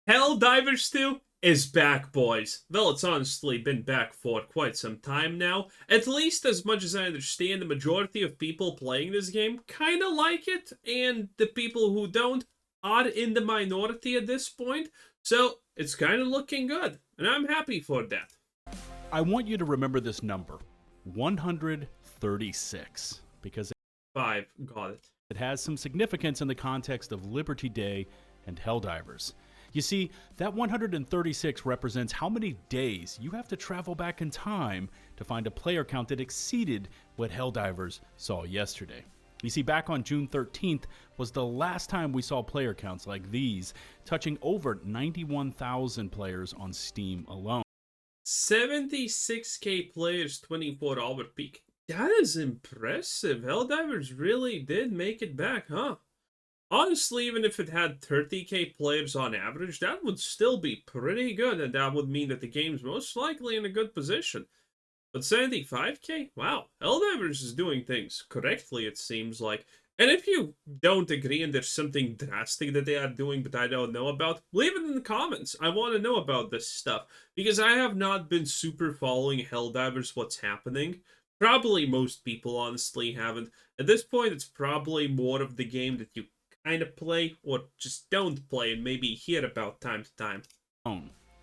Helldivers 2 is back, boys. Well, it's honestly been back for quite some time now. At least as much as I understand, the majority of people playing this game kind of like it, and the people who don't are in the minority at this point. So it's kind of looking good, and I'm happy for that. I want you to remember this number, 136, because 5, got it. it has some significance in the context of Liberty Day and Helldivers. You see, that 136 represents how many days you have to travel back in time to find a player count that exceeded what Helldivers saw yesterday. You see, back on June 13th was the last time we saw player counts like these, touching over 91,000 players on Steam alone. 76k players, 24-hour peak. That is impressive. Helldivers really did make it back, huh? Honestly, even if it had 30k players on average, that would still be pretty good, and that would mean that the game's most likely in a good position. But 75k? Wow, Helldivers is doing things correctly, it seems like. And if you don't agree and there's something drastic that they are doing but I don't know about, leave it in the comments. I want to know about this stuff, because I have not been super following Helldivers, what's happening. Probably most people honestly haven't. At this point, it's probably more of the game that you kind of play or just don't play and maybe hear about time to time.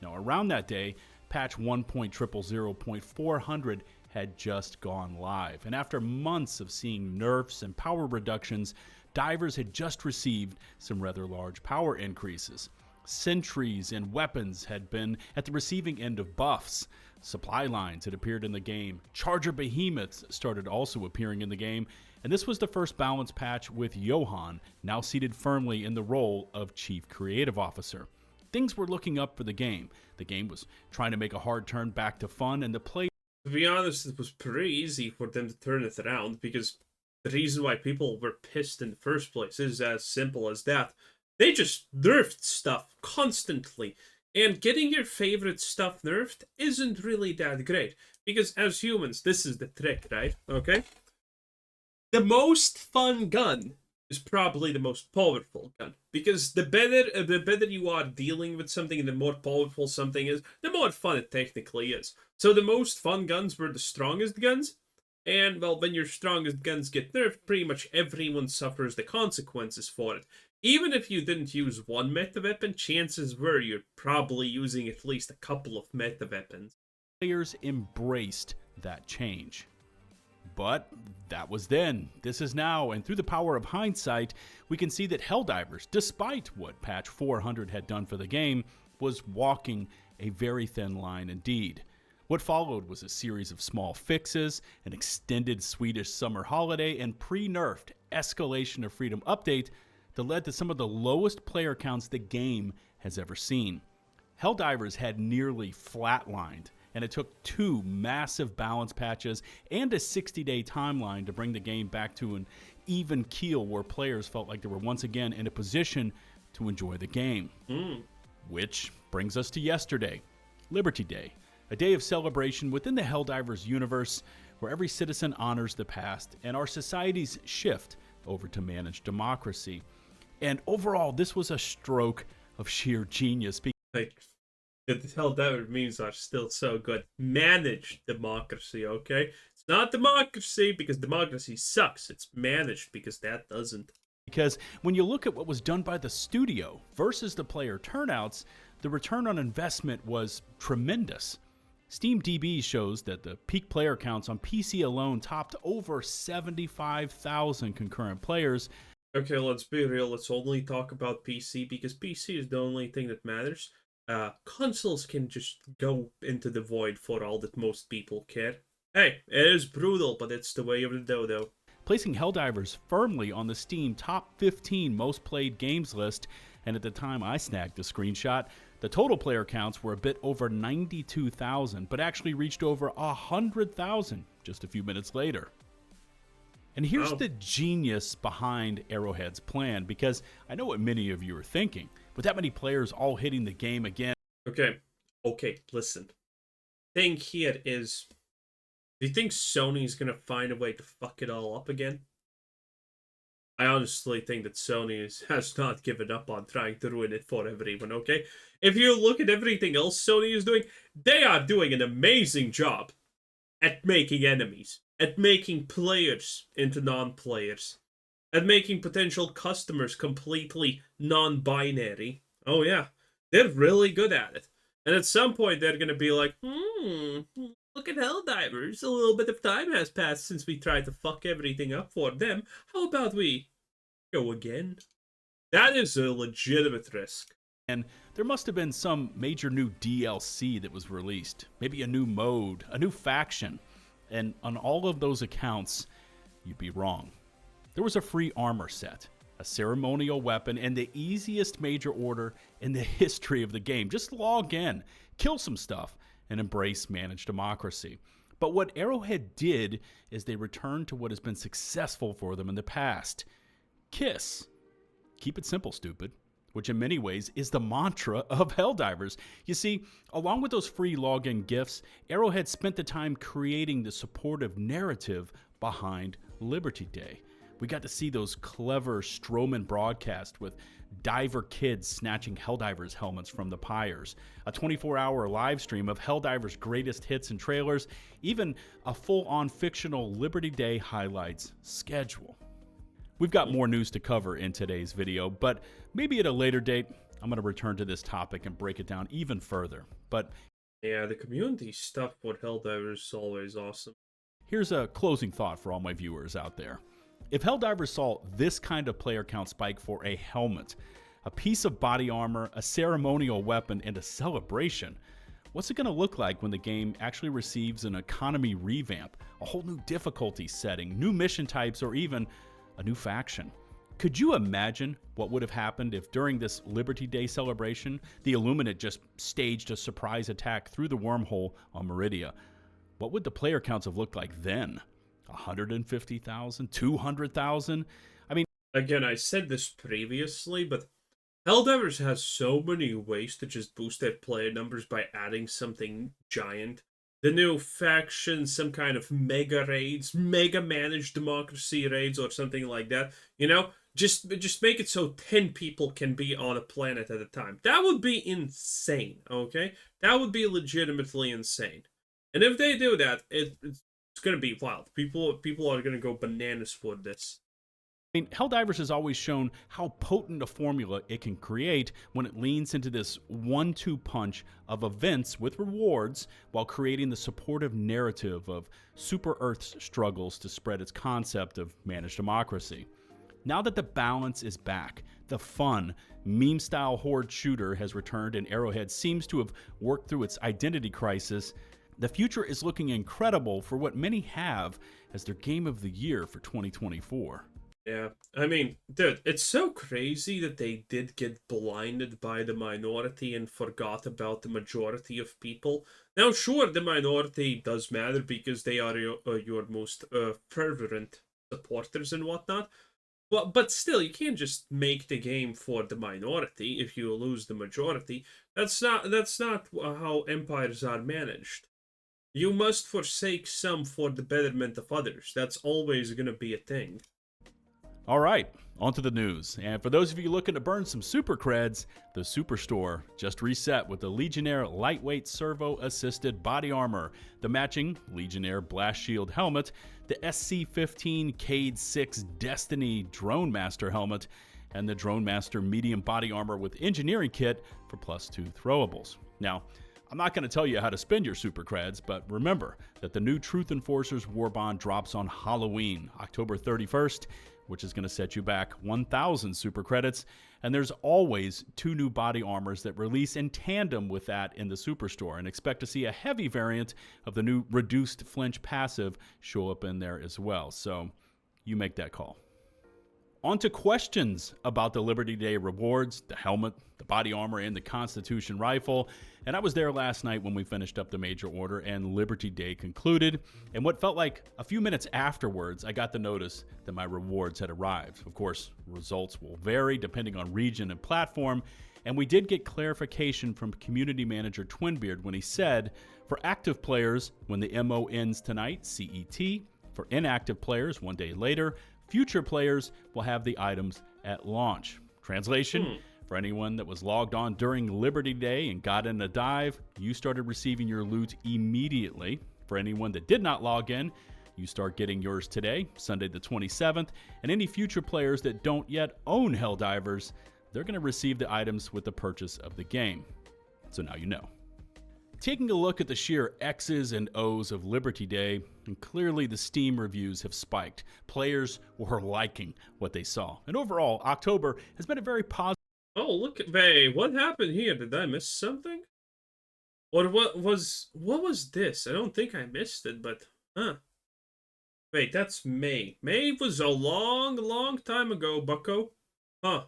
Now, around that day, patch 1.000.400 had just gone live, and after months of seeing nerfs and power reductions, divers had just received some rather large power increases. Sentries and weapons had been at the receiving end of buffs. Supply lines had appeared in the game. Charger behemoths started also appearing in the game. And this was the first balance patch with Johan now seated firmly in the role of Chief Creative Officer. Things were looking up for the game. The game was trying to make a hard turn back to fun, and the play. To be honest, it was pretty easy for them to turn it around, because the reason why people were pissed in the first place is as simple as that. They just nerfed stuff constantly, and getting your favorite stuff nerfed isn't really that great, because as humans, this is the trick, right? Okay? The most fun gun is probably the most powerful gun, because the better you are dealing with something and the more powerful something is, the more fun it technically is. So the most fun guns were the strongest guns, and well, when your strongest guns get nerfed, pretty much everyone suffers the consequences for it. Even if you didn't use one meta weapon, chances were you're probably using at least a couple of meta weapons. Players embraced that change. But that was then. This is now, and through the power of hindsight, we can see that Helldivers, despite what patch 400 had done for the game, was walking a very thin line indeed. What followed was a series of small fixes, an extended Swedish summer holiday, and pre-nerfed Escalation of Freedom update that led to some of the lowest player counts the game has ever seen. Helldivers had nearly flatlined, and it took 2 massive balance patches and a 60-day timeline to bring the game back to an even keel where players felt like they were once again in a position to enjoy the game. Which brings us to yesterday, Liberty Day, a day of celebration within the Helldivers universe where every citizen honors the past and our society's shift over to managed democracy. And overall, this was a stroke of sheer genius. Like, the Helldivers memes are still so good. Managed democracy, okay? It's not democracy because democracy sucks. It's managed because that doesn't. Because when you look at what was done by the studio versus the player turnouts, the return on investment was tremendous. SteamDB shows that the peak player counts on PC alone topped over 75,000 concurrent players. Okay, let's be real. Let's only talk about PC because PC is the only thing that matters. Consoles can just go into the void for all that most people care. Hey, it is brutal, but it's the way of the dodo. Placing Helldivers firmly on the Steam top 15 most played games list, and at the time I snagged the screenshot, the total player counts were a bit over 92,000, but actually reached over 100,000 just a few minutes later. And here's the genius behind Arrowhead's plan, because I know what many of you are thinking. With that many players all hitting the game again. Okay, listen. Thing here is, do you think Sony's gonna find a way to fuck it all up again? I honestly think that Sony has not given up on trying to ruin it for everyone, okay? If you look at everything else Sony is doing, they are doing an amazing job at making enemies, at making players into non-players, at making potential customers completely non-binary. Oh yeah, they're really good at it. And at some point they're gonna be like, look at Helldivers. A little bit of time has passed since we tried to fuck everything up for them. How about we go again? That is a legitimate risk. And there must have been some major new DLC that was released, maybe a new mode, a new faction. And on all of those accounts, you'd be wrong. There was a free armor set, a ceremonial weapon, and the easiest major order in the history of the game. Just log in, kill some stuff, and embrace managed democracy. But what Arrowhead did is they returned to what has been successful for them in the past. KISS. Keep it simple, stupid. Which in many ways is the mantra of Helldivers. You see, along with those free login gifts, Arrowhead spent the time creating the supportive narrative behind Liberty Day. We got to see those clever Strowman broadcasts with diver kids snatching Helldivers helmets from the pyres, a 24-hour live stream of Helldivers' greatest hits and trailers, even a full-on fictional Liberty Day highlights schedule. We've got more news to cover in today's video, but maybe at a later date, I'm going to return to this topic and break it down even further. But yeah, the community stuff with Helldivers is always awesome. Here's a closing thought for all my viewers out there. If Helldivers saw this kind of player count spike for a helmet, a piece of body armor, a ceremonial weapon, and a celebration, what's it going to look like when the game actually receives an economy revamp, a whole new difficulty setting, new mission types, or even a new faction? Could you imagine what would have happened if during this Liberty Day celebration, the Illuminate just staged a surprise attack through the wormhole on Meridia? What would the player counts have looked like then? 150,000? 200,000? I mean, again, I said this previously, but Helldivers has so many ways to just boost their player numbers by adding something giant. The new faction, some kind of mega raids, mega managed democracy raids, or something like that. You know, just make it so 10 people can be on a planet at a time. That would be insane, okay? That would be legitimately insane. And if they do that, it's gonna be wild. People are gonna go bananas for this. I mean, Helldivers has always shown how potent a formula it can create when it leans into this 1-2 punch of events with rewards while creating the supportive narrative of Super Earth's struggles to spread its concept of managed democracy. Now that the balance is back, the fun, meme-style horde shooter has returned and Arrowhead seems to have worked through its identity crisis, the future is looking incredible for what many have as their game of the year for 2024. Yeah, I mean, dude, it's so crazy that they did get blinded by the minority and forgot about the majority of people. Now, sure, the minority does matter because they are your most fervent supporters and whatnot. But still, you can't just make the game for the minority if you lose the majority. That's not how empires are managed. You must forsake some for the betterment of others. That's always going to be a thing. All right, on to the news. And for those of you looking to burn some super creds, the Superstore just reset with the Legionnaire lightweight servo-assisted body armor, the matching Legionnaire blast shield helmet, the SC-15 Cade 6 Destiny Drone Master helmet, and the Drone Master medium body armor with engineering kit for +2 throwables. Now, I'm not going to tell you how to spend your super creds, but remember that the new Truth Enforcers War Bond drops on Halloween, October 31st, which is going to set you back 1,000 super credits. And there's always 2 new body armors that release in tandem with that in the Superstore, and expect to see a heavy variant of the new reduced flinch passive show up in there as well. So you make that call. On to questions about the Liberty Day rewards, the helmet, the body armor, and the Constitution rifle. And I was there last night when we finished up the major order and Liberty Day concluded. And what felt like a few minutes afterwards, I got the notice that my rewards had arrived. Of course, results will vary depending on region and platform. And we did get clarification from community manager Twinbeard when he said, for active players, when the MO ends tonight, CET. For inactive players, 1 day later. future players will have the items at launch. Translation, for anyone that was logged on during Liberty Day and got in a dive, you started receiving your loot immediately. For anyone that did not log in, you start getting yours today, Sunday the 27th, and any future players that don't yet own Helldivers, they're going to receive the items with the purchase of the game. So now you know. Taking a look at the sheer X's and O's of Liberty Day, and clearly the Steam reviews have spiked. Players were liking what they saw. And overall, October has been a very positive. Oh, look at what happened here? Did I miss something? What was this? I don't think I missed it, but wait, that's May. May was a long time ago, bucko. Huh.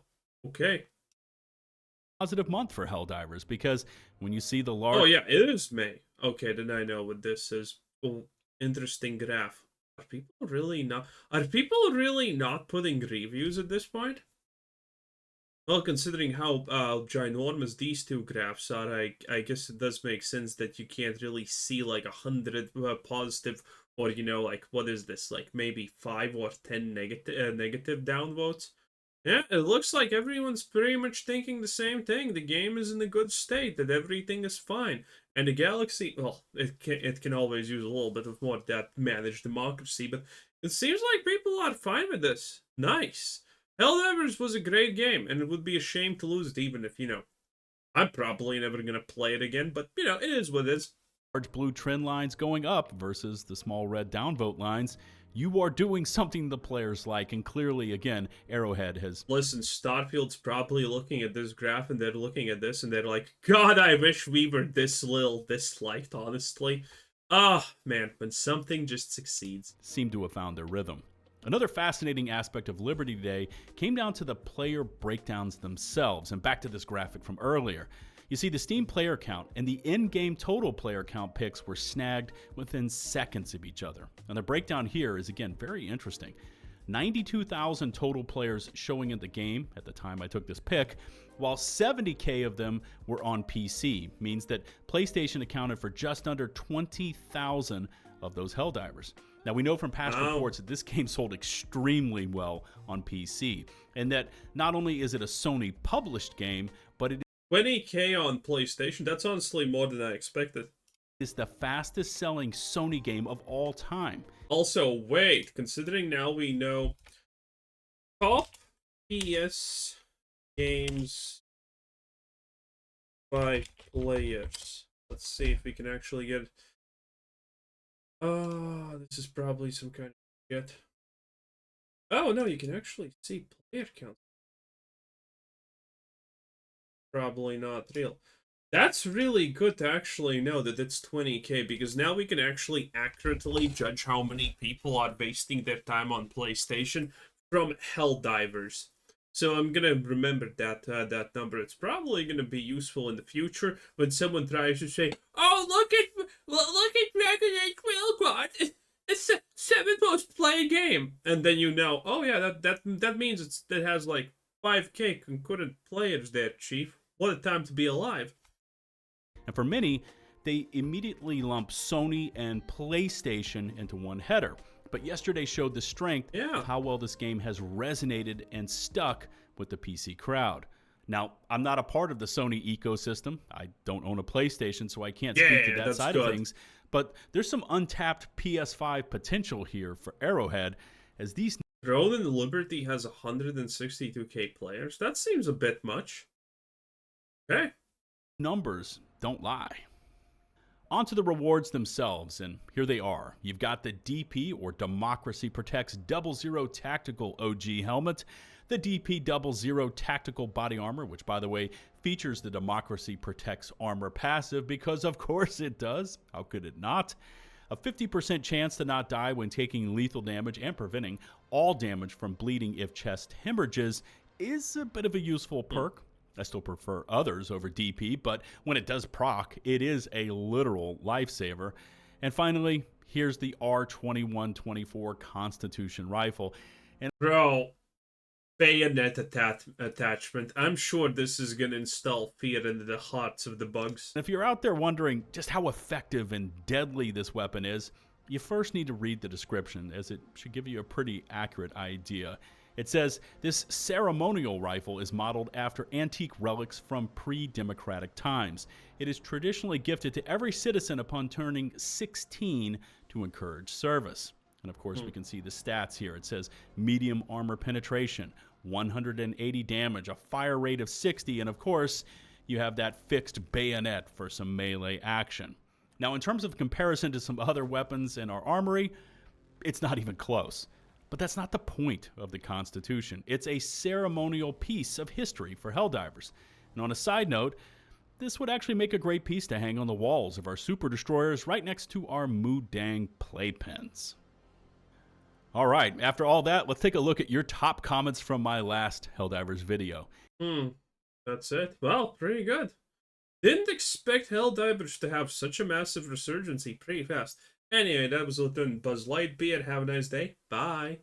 Okay. Positive month for Helldivers, because when you see the large... Oh yeah, it is May. Okay, then I know what this is. Oh, interesting graph. Are people really not putting reviews at this point? Well, considering how ginormous these two graphs are, I guess it does make sense that you can't really see like 100 positive, or like, what is this, like maybe 5 or 10 negative downvotes. Yeah, it looks like everyone's pretty much thinking the same thing. The game is in a good state, that everything is fine. And the Galaxy, well, it can always use a little bit of more that managed democracy, but it seems like people are fine with this. Nice. Helldivers was a great game, and it would be a shame to lose it, even if, I'm probably never going to play it again, but, it is what it is. Large blue trend lines going up versus the small red downvote lines. You are doing something the players like, and clearly, again, Arrowhead has... Listen, Starfield's probably looking at this graph, and they're looking at this, and they're like, God, I wish we were this little disliked, honestly. Man, when something just succeeds. Seem to have found their rhythm. Another fascinating aspect of Liberty Day came down to the player breakdowns themselves, and back to this graphic from earlier. You see, the Steam player count and the in-game total player count picks were snagged within seconds of each other. And the breakdown here is, again, very interesting. 92,000 total players showing in the game at the time I took this pick, while 70K of them were on PC, means that PlayStation accounted for just under 20,000 of those Helldivers. Now, we know from past reports that this game sold extremely well on PC, and that not only is it a Sony-published game, but it 20K on PlayStation, that's honestly more than I expected. Is the fastest-selling Sony game of all time. Also, wait, considering now we know top PS games by players. Let's see if we can actually get... this is probably some kind of shit. Oh, no, you can actually see player count. Probably not real. That's really good to actually know that it's 20K, because now we can actually accurately judge how many people are wasting their time on PlayStation from Helldivers. So I'm gonna remember that number. It's probably gonna be useful in the future when someone tries to say, "Oh, look at Dragon Age Quillquad. It's the 7th most played game," and then oh yeah, that means it has like 5K concurrent players there, Chief. What a time to be alive. And for many, they immediately lump Sony and PlayStation into one header. But yesterday showed the strength of how well this game has resonated and stuck with the PC crowd. Now, I'm not a part of the Sony ecosystem. I don't own a PlayStation, so I can't speak to that side of things. But there's some untapped PS5 potential here for Arrowhead, as these... Throne and Liberty has 162K players. That seems a bit much. Okay. Numbers don't lie. On to the rewards themselves, and here they are. You've got the DP, or Democracy Protects 00 Tactical OG helmet, the DP 00 Tactical Body Armor, which, by the way, features the Democracy Protects armor passive, because of course it does. How could it not? A 50% chance to not die when taking lethal damage and preventing all damage from bleeding if chest hemorrhages is a bit of a useful perk. I still prefer others over DP, but when it does proc, it is a literal lifesaver. And finally, here's the R2124 Constitution Rifle. And bro, bayonet attachment. I'm sure this is going to install fear into the hearts of the bugs. If you're out there wondering just how effective and deadly this weapon is, you first need to read the description, as it should give you a pretty accurate idea. It says, this ceremonial rifle is modeled after antique relics from pre-democratic times. It is traditionally gifted to every citizen upon turning 16 to encourage service. And of course, we can see the stats here. It says medium armor penetration, 180 damage, a fire rate of 60, and of course, you have that fixed bayonet for some melee action. Now, in terms of comparison to some other weapons in our armory, it's not even close. But that's not the point of the Constitution. It's a ceremonial piece of history for Helldivers. And on a side note, this would actually make a great piece to hang on the walls of our super destroyers right next to our Moodang playpens. All right, after all that, let's take a look at your top comments from my last Helldivers video. That's it. Well, pretty good. Didn't expect Helldivers to have such a massive resurgency pretty fast. Anyway, that was all done. Buzz Lightyear. Have a nice day. Bye.